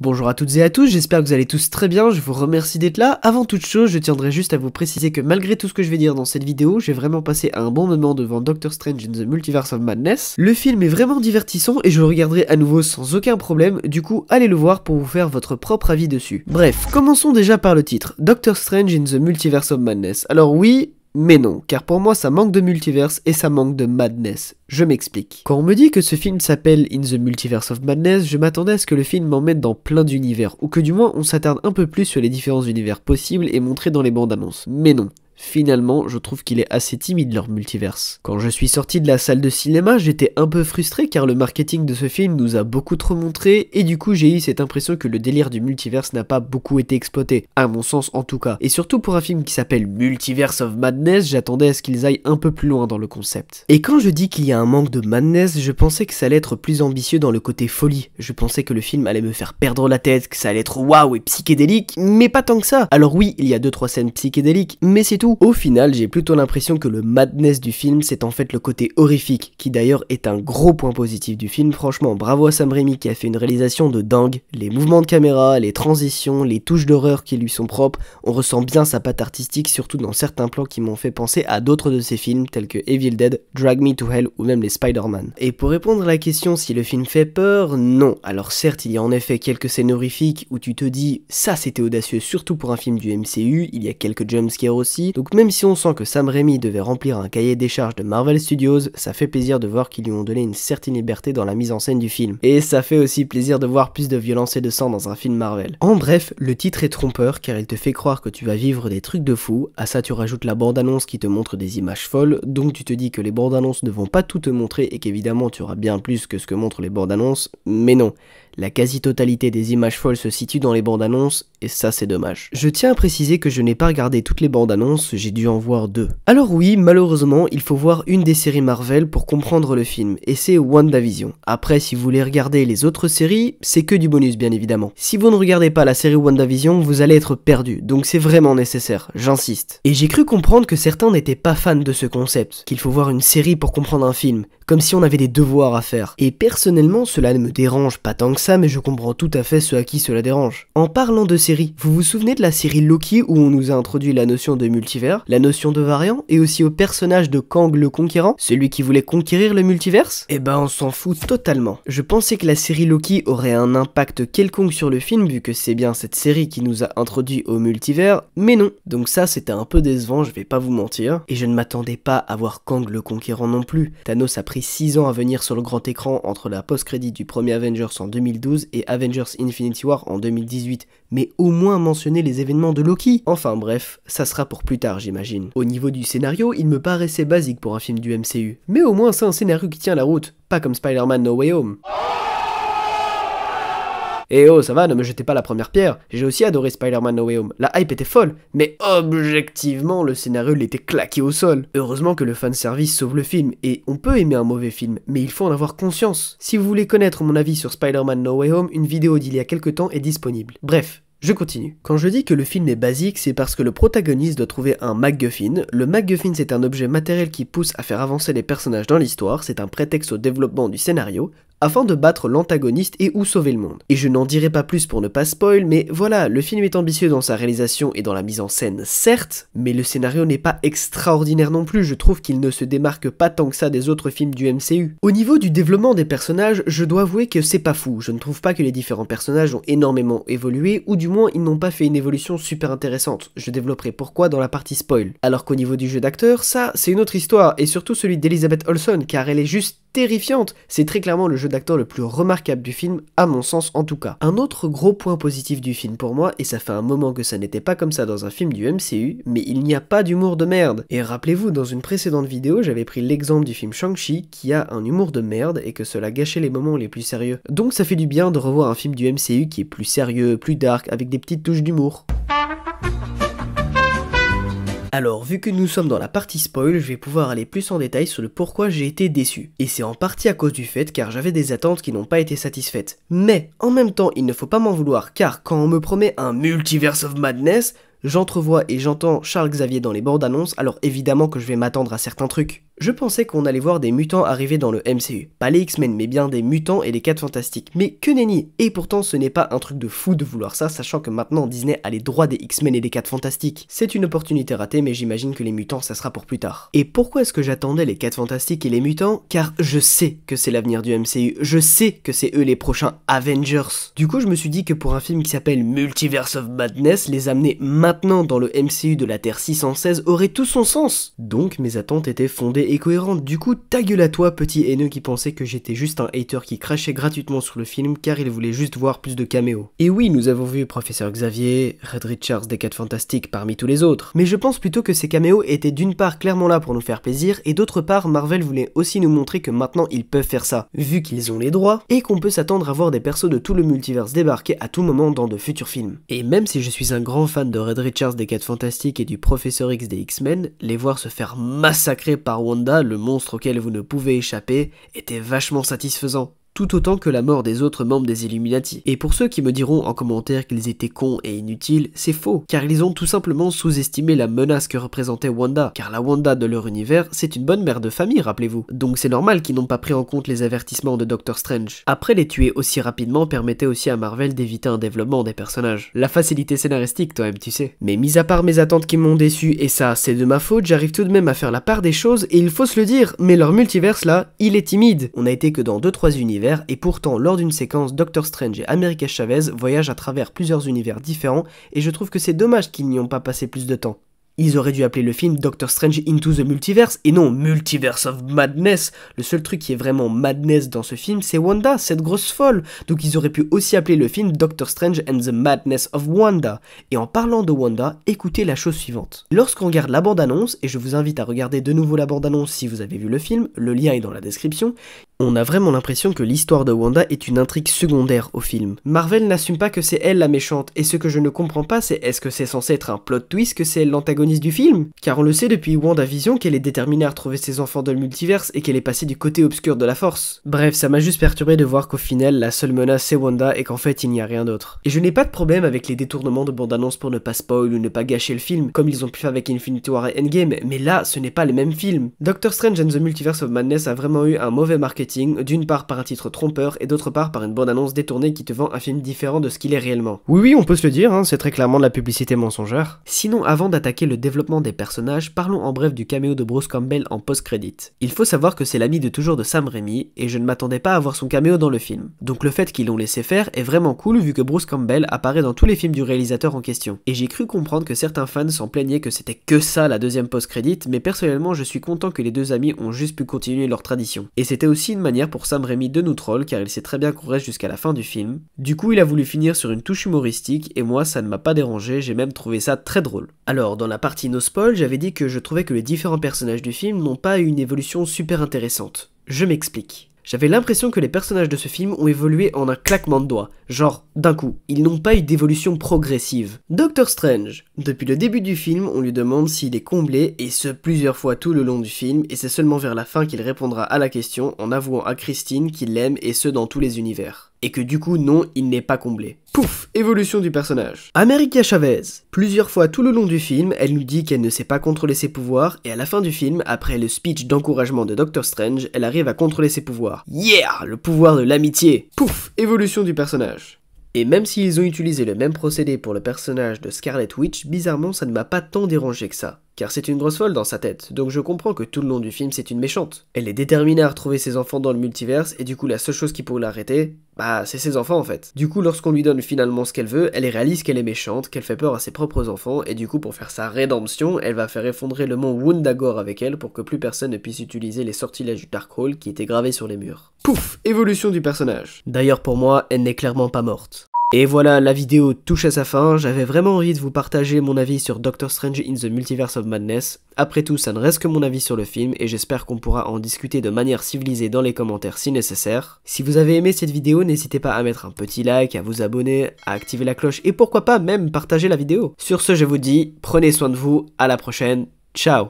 Bonjour à toutes et à tous, j'espère que vous allez tous très bien, je vous remercie d'être là. Avant toute chose, je tiendrai juste à vous préciser que malgré tout ce que je vais dire dans cette vidéo, j'ai vraiment passé un bon moment devant Doctor Strange in the Multiverse of Madness. Le film est vraiment divertissant et je le regarderai à nouveau sans aucun problème, du coup allez le voir pour vous faire votre propre avis dessus. Bref, commençons déjà par le titre, Doctor Strange in the Multiverse of Madness. Alors oui, mais non, car pour moi ça manque de multiverse et ça manque de madness. Je m'explique. Quand on me dit que ce film s'appelle In the Multiverse of Madness, je m'attendais à ce que le film m'emmène dans plein d'univers, ou que du moins on s'attarde un peu plus sur les différents univers possibles et montrés dans les bandes annonces. Mais non. Finalement, je trouve qu'il est assez timide leur multiverse. Quand je suis sorti de la salle de cinéma, j'étais un peu frustré car le marketing de ce film nous a beaucoup trop montré et du coup j'ai eu cette impression que le délire du multiverse n'a pas beaucoup été exploité, à mon sens en tout cas. Et surtout pour un film qui s'appelle Multiverse of Madness, j'attendais à ce qu'ils aillent un peu plus loin dans le concept. Et quand je dis qu'il y a un manque de madness, je pensais que ça allait être plus ambitieux dans le côté folie. Je pensais que le film allait me faire perdre la tête, que ça allait être waouh et psychédélique, mais pas tant que ça. Alors oui, il y a 2-3 scènes psychédéliques, mais c'est tout. Au final, j'ai plutôt l'impression que le madness du film, c'est en fait le côté horrifique, qui d'ailleurs est un gros point positif du film. Franchement, bravo à Sam Raimi qui a fait une réalisation de dingue. Les mouvements de caméra, les transitions, les touches d'horreur qui lui sont propres, on ressent bien sa patte artistique, surtout dans certains plans qui m'ont fait penser à d'autres de ses films, tels que Evil Dead, Drag Me to Hell ou même les Spider-Man. Et pour répondre à la question si le film fait peur, non. Alors certes, il y a en effet quelques scènes horrifiques où tu te dis, ça c'était audacieux, surtout pour un film du MCU, il y a quelques jumpscares aussi, donc même si on sent que Sam Raimi devait remplir un cahier des charges de Marvel Studios, ça fait plaisir de voir qu'ils lui ont donné une certaine liberté dans la mise en scène du film. Et ça fait aussi plaisir de voir plus de violence et de sang dans un film Marvel. En bref, le titre est trompeur car il te fait croire que tu vas vivre des trucs de fou, à ça tu rajoutes la bande-annonce qui te montre des images folles, donc tu te dis que les bandes-annonces ne vont pas tout te montrer et qu'évidemment tu auras bien plus que ce que montrent les bandes-annonces, mais non. La quasi-totalité des images folles se situe dans les bandes annonces, et ça c'est dommage. Je tiens à préciser que je n'ai pas regardé toutes les bandes annonces, j'ai dû en voir 2. Alors oui, malheureusement, il faut voir une des séries Marvel pour comprendre le film, et c'est WandaVision. Après, si vous voulez regarder les autres séries, c'est que du bonus bien évidemment. Si vous ne regardez pas la série WandaVision, vous allez être perdu, donc c'est vraiment nécessaire, j'insiste. Et j'ai cru comprendre que certains n'étaient pas fans de ce concept, qu'il faut voir une série pour comprendre un film, comme si on avait des devoirs à faire. Et personnellement, cela ne me dérange pas tant que ça, mais je comprends tout à fait ceux à qui cela dérange. En parlant de séries, vous vous souvenez de la série Loki où on nous a introduit la notion de multivers, la notion de variant, et aussi au personnage de Kang le Conquérant, celui qui voulait conquérir le multiverse? Eh ben on s'en fout totalement. Je pensais que la série Loki aurait un impact quelconque sur le film, vu que c'est bien cette série qui nous a introduit au multivers, mais non. Donc ça c'était un peu décevant, je vais pas vous mentir, et je ne m'attendais pas à voir Kang le Conquérant non plus. Thanos a pris 6 ans à venir sur le grand écran entre la post-crédit du premier Avengers en 2012 et Avengers Infinity War en 2018, mais au moins mentionner les événements de Loki. Enfin bref, ça sera pour plus tard j'imagine. Au niveau du scénario, il me paraissait basique pour un film du MCU, mais au moins c'est un scénario qui tient la route, pas comme Spider-Man No Way Home. Eh oh, ça va, ne me jetez pas la première pierre, j'ai aussi adoré Spider-Man No Way Home, la hype était folle, mais objectivement, le scénario l'était claqué au sol. Heureusement que le fanservice sauve le film, et on peut aimer un mauvais film, mais il faut en avoir conscience. Si vous voulez connaître mon avis sur Spider-Man No Way Home, une vidéo d'il y a quelques temps est disponible. Bref. Je continue. Quand je dis que le film est basique, c'est parce que le protagoniste doit trouver un MacGuffin. Le MacGuffin, c'est un objet matériel qui pousse à faire avancer les personnages dans l'histoire, c'est un prétexte au développement du scénario, afin de battre l'antagoniste et ou sauver le monde. Et je n'en dirai pas plus pour ne pas spoil, mais voilà, le film est ambitieux dans sa réalisation et dans la mise en scène, certes, mais le scénario n'est pas extraordinaire non plus, je trouve qu'il ne se démarque pas tant que ça des autres films du MCU. Au niveau du développement des personnages, je dois avouer que c'est pas fou, je ne trouve pas que les différents personnages ont énormément évolué, ou du moins ils n'ont pas fait une évolution super intéressante, je développerai pourquoi dans la partie spoil. Alors qu'au niveau du jeu d'acteur, ça, c'est une autre histoire, et surtout celui d'Elizabeth Olsen, car elle est juste terrifiante, c'est très clairement le jeu d'acteur le plus remarquable du film, à mon sens en tout cas. Un autre gros point positif du film pour moi, et ça fait un moment que ça n'était pas comme ça dans un film du MCU, mais il n'y a pas d'humour de merde. Et rappelez-vous, dans une précédente vidéo, j'avais pris l'exemple du film Shang-Chi, qui a un humour de merde et que cela gâchait les moments les plus sérieux. Donc ça fait du bien de revoir un film du MCU qui est plus sérieux, plus dark, avec des petites touches d'humour. Alors, vu que nous sommes dans la partie spoil, je vais pouvoir aller plus en détail sur le pourquoi j'ai été déçu. Et c'est en partie à cause du fait car j'avais des attentes qui n'ont pas été satisfaites. Mais, en même temps, il ne faut pas m'en vouloir car quand on me promet un Multiverse of Madness, j'entrevois et j'entends Charles Xavier dans les bandes annonces, alors évidemment que je vais m'attendre à certains trucs. Je pensais qu'on allait voir des mutants arriver dans le MCU. Pas les X-Men, mais bien des mutants et les 4 Fantastiques. Mais que nenni. Et pourtant, ce n'est pas un truc de fou de vouloir ça, sachant que maintenant Disney a les droits des X-Men et des 4 Fantastiques. C'est une opportunité ratée, mais j'imagine que les mutants, ça sera pour plus tard. Et pourquoi est-ce que j'attendais les 4 Fantastiques et les mutants? Car je sais que c'est l'avenir du MCU. Je sais que c'est eux les prochains Avengers. Du coup, je me suis dit que pour un film qui s'appelle Multiverse of Madness, les amener maintenant dans le MCU de la Terre 616 aurait tout son sens. Donc, mes attentes étaient fondées et cohérente. Du coup, ta gueule à toi, petit haineux qui pensait que j'étais juste un hater qui crachait gratuitement sur le film car il voulait juste voir plus de caméos. Et oui, nous avons vu Professeur Xavier, Red Richards des 4 Fantastiques parmi tous les autres. Mais je pense plutôt que ces caméos étaient d'une part clairement là pour nous faire plaisir et d'autre part, Marvel voulait aussi nous montrer que maintenant ils peuvent faire ça, vu qu'ils ont les droits et qu'on peut s'attendre à voir des persos de tout le multiverse débarquer à tout moment dans de futurs films. Et même si je suis un grand fan de Red Richards des 4 Fantastiques et du Professeur X des X-Men, les voir se faire massacrer par Wanda, le monstre auquel vous ne pouvez échapper, était vachement satisfaisant. Tout autant que la mort des autres membres des Illuminati. Et pour ceux qui me diront en commentaire qu'ils étaient cons et inutiles, c'est faux, car ils ont tout simplement sous-estimé la menace que représentait Wanda, car la Wanda de leur univers, c'est une bonne mère de famille, rappelez-vous. Donc c'est normal qu'ils n'ont pas pris en compte les avertissements de Doctor Strange. Après, les tuer aussi rapidement permettait aussi à Marvel d'éviter un développement des personnages. La facilité scénaristique, toi-même, tu sais. Mais mis à part mes attentes qui m'ont déçu, et ça, c'est de ma faute, j'arrive tout de même à faire la part des choses, et il faut se le dire, mais leur multiverse là, il est timide. On a été que dans 2-3 univers, et pourtant lors d'une séquence, Doctor Strange et America Chavez voyagent à travers plusieurs univers différents et je trouve que c'est dommage qu'ils n'y ont pas passé plus de temps. Ils auraient dû appeler le film Doctor Strange Into the Multiverse et non Multiverse of Madness. Le seul truc qui est vraiment madness dans ce film, c'est Wanda, cette grosse folle. Donc ils auraient pu aussi appeler le film Doctor Strange and the Madness of Wanda. Et en parlant de Wanda, écoutez la chose suivante. Lorsqu'on regarde la bande-annonce, et je vous invite à regarder de nouveau la bande-annonce si vous avez vu le film, le lien est dans la description, on a vraiment l'impression que l'histoire de Wanda est une intrigue secondaire au film. Marvel n'assume pas que c'est elle la méchante, et ce que je ne comprends pas c'est est-ce que c'est censé être un plot twist que c'est elle l'antagoniste du film? Car on le sait depuis WandaVision qu'elle est déterminée à retrouver ses enfants dans le multiverse et qu'elle est passée du côté obscur de la force. Bref, ça m'a juste perturbé de voir qu'au final la seule menace c'est Wanda et qu'en fait il n'y a rien d'autre. Et je n'ai pas de problème avec les détournements de bande-annonce pour ne pas spoil ou ne pas gâcher le film, comme ils ont pu faire avec Infinity War et Endgame, mais là ce n'est pas les mêmes films. Doctor Strange and the Multiverse of Madness a vraiment eu un mauvais marketing, d'une part par un titre trompeur et d'autre part par une bande-annonce détournée qui te vend un film différent de ce qu'il est réellement. Oui, on peut se le dire, hein, c'est très clairement de la publicité mensongère. Sinon, avant d'attaquer le développement des personnages, parlons en bref du caméo de Bruce Campbell en post-credit. Il faut savoir que c'est l'ami de toujours de Sam Raimi, et je ne m'attendais pas à voir son caméo dans le film. Donc le fait qu'ils l'ont laissé faire est vraiment cool vu que Bruce Campbell apparaît dans tous les films du réalisateur en question. Et j'ai cru comprendre que certains fans s'en plaignaient que c'était que ça la deuxième post-credit, mais personnellement je suis content que les deux amis ont juste pu continuer leur tradition. Et c'était aussi une manière pour Sam Raimi de nous troll car il sait très bien qu'on reste jusqu'à la fin du film. Du coup il a voulu finir sur une touche humoristique et moi ça ne m'a pas dérangé, j'ai même trouvé ça très drôle. Alors dans la partie no spoil, j'avais dit que je trouvais que les différents personnages du film n'ont pas eu une évolution super intéressante. Je m'explique. J'avais l'impression que les personnages de ce film ont évolué en un claquement de doigts, genre d'un coup, ils n'ont pas eu d'évolution progressive. Doctor Strange, depuis le début du film, on lui demande s'il est comblé, et ce plusieurs fois tout le long du film, et c'est seulement vers la fin qu'il répondra à la question en avouant à Christine qu'il l'aime et ce dans tous les univers. Et que du coup non, il n'est pas comblé. Pouf, évolution du personnage. America Chavez. Plusieurs fois tout le long du film, elle nous dit qu'elle ne sait pas contrôler ses pouvoirs, et à la fin du film, après le speech d'encouragement de Doctor Strange, elle arrive à contrôler ses pouvoirs. Yeah, le pouvoir de l'amitié. Pouf, évolution du personnage. Et même s'ils ont utilisé le même procédé pour le personnage de Scarlet Witch, bizarrement ça ne m'a pas tant dérangé que ça. Car c'est une grosse folle dans sa tête, donc je comprends que tout le long du film c'est une méchante. Elle est déterminée à retrouver ses enfants dans le multiverse, et du coup la seule chose qui pourrait l'arrêter, bah c'est ses enfants en fait. Du coup lorsqu'on lui donne finalement ce qu'elle veut, elle réalise qu'elle est méchante, qu'elle fait peur à ses propres enfants, et du coup pour faire sa rédemption, elle va faire effondrer le mont Wundagore avec elle pour que plus personne ne puisse utiliser les sortilèges du Darkhold qui étaient gravés sur les murs. Pouf, évolution du personnage. D'ailleurs pour moi, elle n'est clairement pas morte. Et voilà, la vidéo touche à sa fin, j'avais vraiment envie de vous partager mon avis sur Doctor Strange in the Multiverse of Madness. Après tout, ça ne reste que mon avis sur le film et j'espère qu'on pourra en discuter de manière civilisée dans les commentaires si nécessaire. Si vous avez aimé cette vidéo, n'hésitez pas à mettre un petit like, à vous abonner, à activer la cloche et pourquoi pas même partager la vidéo. Sur ce, je vous dis, prenez soin de vous, à la prochaine, ciao!